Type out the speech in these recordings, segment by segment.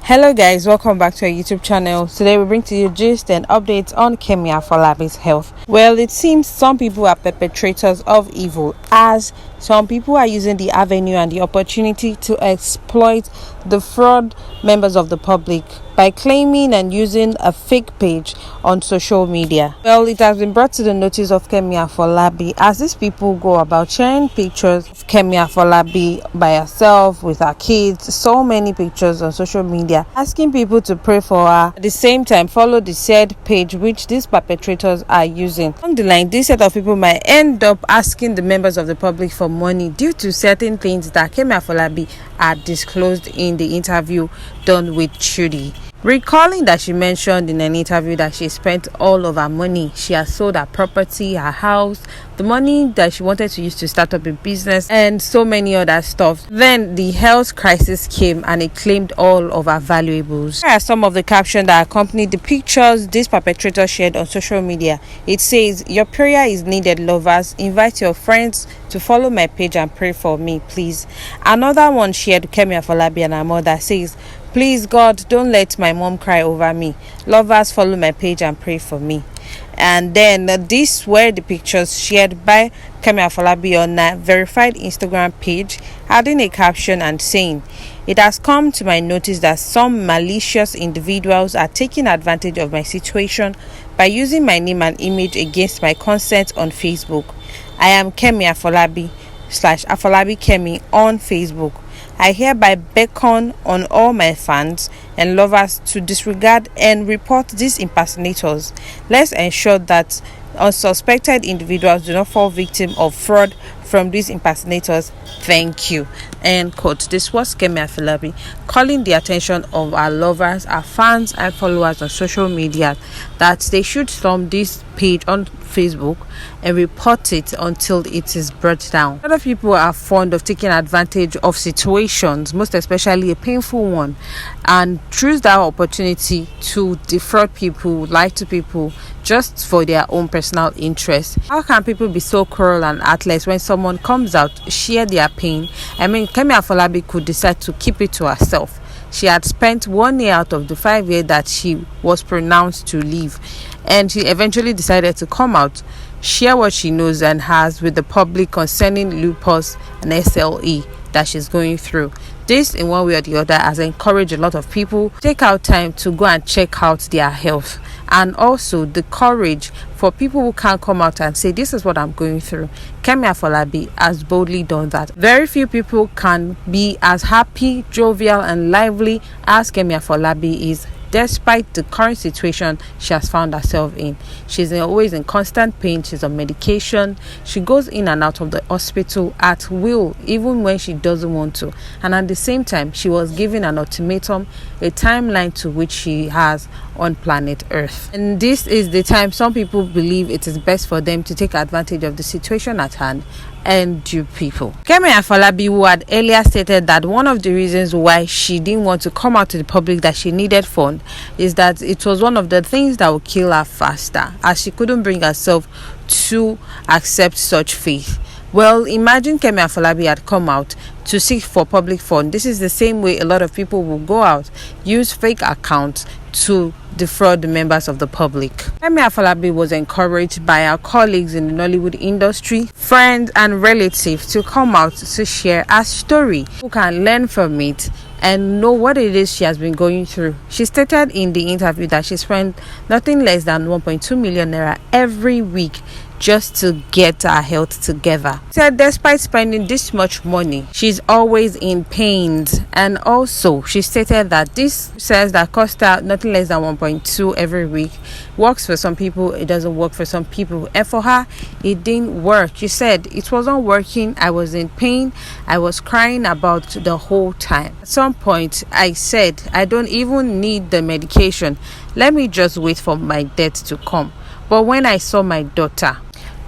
Hello guys, welcome back to our YouTube channel. Today we bring to you gist and updates on Kemi Afolabi's health. Well, it seems some people are perpetrators of evil, as some people are using the avenue and the opportunity to exploit the fraud members of the public by claiming and using a fake page on social media. Well, it has been brought to the notice of Kemi Afolabi as these people go about sharing pictures of Kemi Afolabi by herself with her kids, so many pictures on social media, asking people to pray for her. At the same time, follow the said page which these perpetrators are using. On the line, this set of people might end up asking the members of the public for money due to certain things that Kemi Afolabi had disclosed in the interview done with Chudi. Recalling that she mentioned in an interview that she spent all of her money. She has sold her property, her house, the money that she wanted to use to start up a business, and so many other stuff. Then the health crisis came and it claimed all of her valuables. Here are some of the captions that accompanied the pictures this perpetrator shared on social media. It says, "Your prayer is needed, lovers. Invite your friends to follow my page and pray for me, please." Another one shared Kemi Afolabi and her mother says, "Please God, don't let my mom cry over me. Lovers, follow my page and pray for me." And then these were the pictures shared by Kemi Afolabi on a verified Instagram page, adding a caption and saying, "It has come to my notice that some malicious individuals are taking advantage of my situation by using my name and image against my consent on Facebook. I am Kemi Afolabi /Afolabi Kemi on Facebook. I hereby beckon on all my fans and lovers to disregard and report these impersonators. Let's ensure that unsuspected individuals do not fall victim of fraud from these impersonators. Thank you." End quote. This was Kemi Afolabi calling the attention of our lovers, our fans and followers on social media that they should storm this page on Facebook and report it until it is brought down. A lot of people are fond of taking advantage of situations, most especially a painful one, and choose that opportunity to defraud people, lie to people just for their own personal interest. How can people be so cruel and heartless when someone comes out, share their pain? I mean, Kemi Afolabi could decide to keep it to herself. She had spent 1 year out of the 5 years that she was pronounced to live, and she eventually decided to come out, share what she knows and has with the public concerning lupus and SLE that she's going through. This, in one way or the other, has encouraged a lot of people to take out time to go and check out their health, and also the courage for people who can't come out and say, "This is what I'm going through." Kemi Afolabi has boldly done that. Very few people can be as happy, jovial and lively as Kemi Afolabi is, despite the current situation she has found herself in. She's always in constant pain. She's on medication. She goes in and out of the hospital at will, even when she doesn't want to. And at the same time, she was given an ultimatum, a timeline to which she has on planet Earth. And this is the time some people believe it is best for them to take advantage of the situation at hand and dupe people. Kemi Afolabi, who had earlier stated that one of the reasons why she didn't want to come out to the public that she needed fund is that it was one of the things that would kill her faster, as she couldn't bring herself to accept such faith. Well, imagine Kemi Afolabi had come out to seek for public fund. This is the same way a lot of people will go out, use fake accounts to defraud the members of the public. Kemi Afolabi was encouraged by her colleagues in the Nollywood industry, friends and relatives to come out to share her story, who can learn from it and know what it is she has been going through. She stated in the interview that she spent nothing less than 1.2 million naira every week just to get her health together. She said despite spending this much money, she's always in pain. And also she stated that this says that cost her nothing less than 1.2 every week works for some people, it doesn't work for some people, and for her it didn't work. She said it wasn't working. I was in pain. I was crying about the whole time. At some point I said, I don't even need the medication, let me just wait for my death to come. But when I saw my daughter,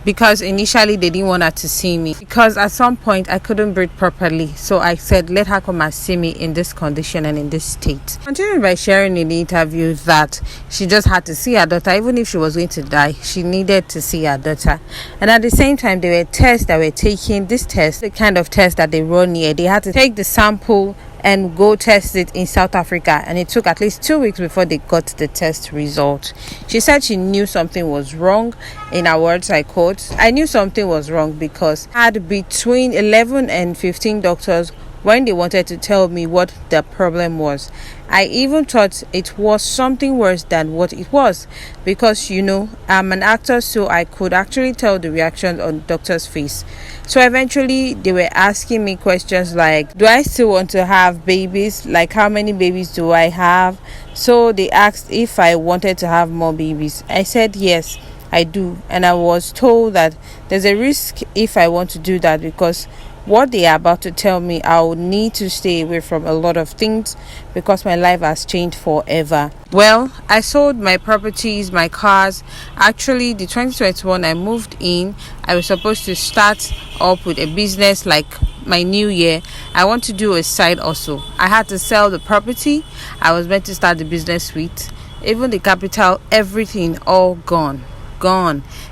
because initially they didn't want her to see me, because at some point I couldn't breathe properly, so I said let her come and see me in this condition and in this state. Continuing by sharing in the interview that she just had to see her daughter. Even if she was going to die, she needed to see her daughter. And at the same time, there were tests that were taken. This test, the kind of test that they run here, they had to take the sample and go test it in South Africa, and it took at least 2 weeks before they got the test result. She said she knew something was wrong. In her words, I quote, "I knew something was wrong because I had between 11 and 15 doctors when they wanted to tell me what the problem was. I even thought it was something worse than what it was because, I'm an actor, so I could actually tell the reaction on doctor's face. So eventually they were asking me questions like, do I still want to have babies? Like, how many babies do I have? So they asked if I wanted to have more babies. I said yes, I do. And I was told that there's a risk if I want to do that because what they are about to tell me, I will need to stay away from a lot of things because my life has changed forever." Well, I sold my properties, my cars. Actually, the 2021 I moved in, I was supposed to start up with a business like my new year. I want to do a side also. I had to sell the property I was meant to start the business with. Even the capital, everything all gone.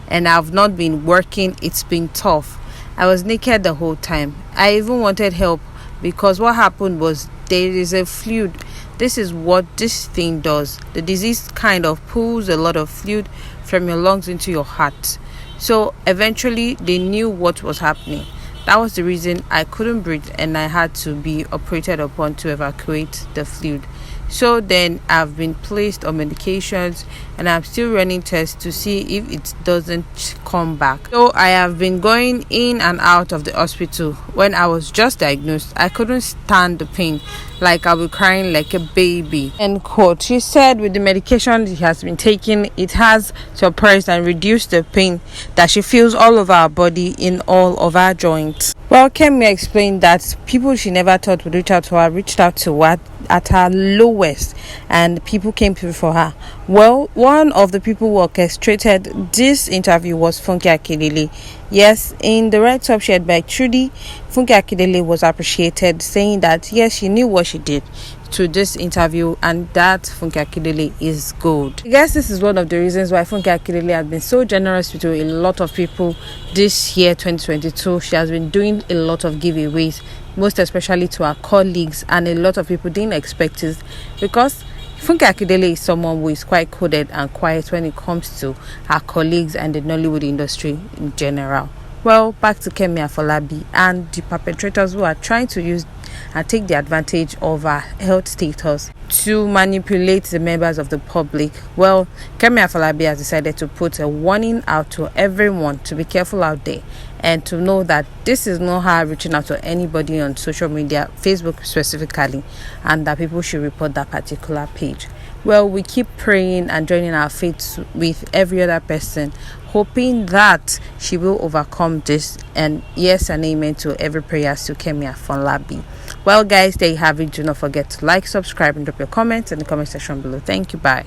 And I've not been working. It's been tough. I was naked the whole time. I even wanted help because what happened was there is a fluid. This is what this thing does. The disease kind of pulls a lot of fluid from your lungs into your heart. So eventually they knew what was happening. That was the reason I couldn't breathe and I had to be operated upon to evacuate the fluid. So then I've been placed on medications and I'm still running tests to see if it doesn't come back. So I have been going in and out of the hospital. When I was just diagnosed, I couldn't stand the pain. Like I'll be crying like a baby. End quote. She said with the medication she has been taking, it has suppressed and reduced the pain that she feels all over her body in all of her joints. Well, Kemi explained that people she never thought would reach out to her reached out to her at her lowest, and people came through for her. Well, one of the people who orchestrated this interview was Funke Akindele. Yes, in the write-up shared by Trudy, Funke Akindele was appreciated, saying that yes, she knew what she did to this interview and that Funke Akindele is good. I guess this is one of the reasons why Funke Akindele has been so generous to a lot of people this year 2022. She has been doing a lot of giveaways, most especially to her colleagues, and a lot of people didn't expect it because Funke Akindele is someone who is quite coded and quiet when it comes to her colleagues and the Nollywood industry in general. Well, back to Kemi Afolabi and the perpetrators who are trying to use and take the advantage of her health status to manipulate the members of the public. Well, Kemi Afolabi has decided to put a warning out to everyone to be careful out there and to know that this is not her reaching out to anybody on social media, Facebook specifically, and that people should report that particular page. Well, we keep praying and joining our faith with every other person, hoping that she will overcome this. And yes and amen to every prayers to Kemi Afolabi. Well, guys, there you have it. Do not forget to like, subscribe, and drop your comments in the comment section below. Thank you. Bye.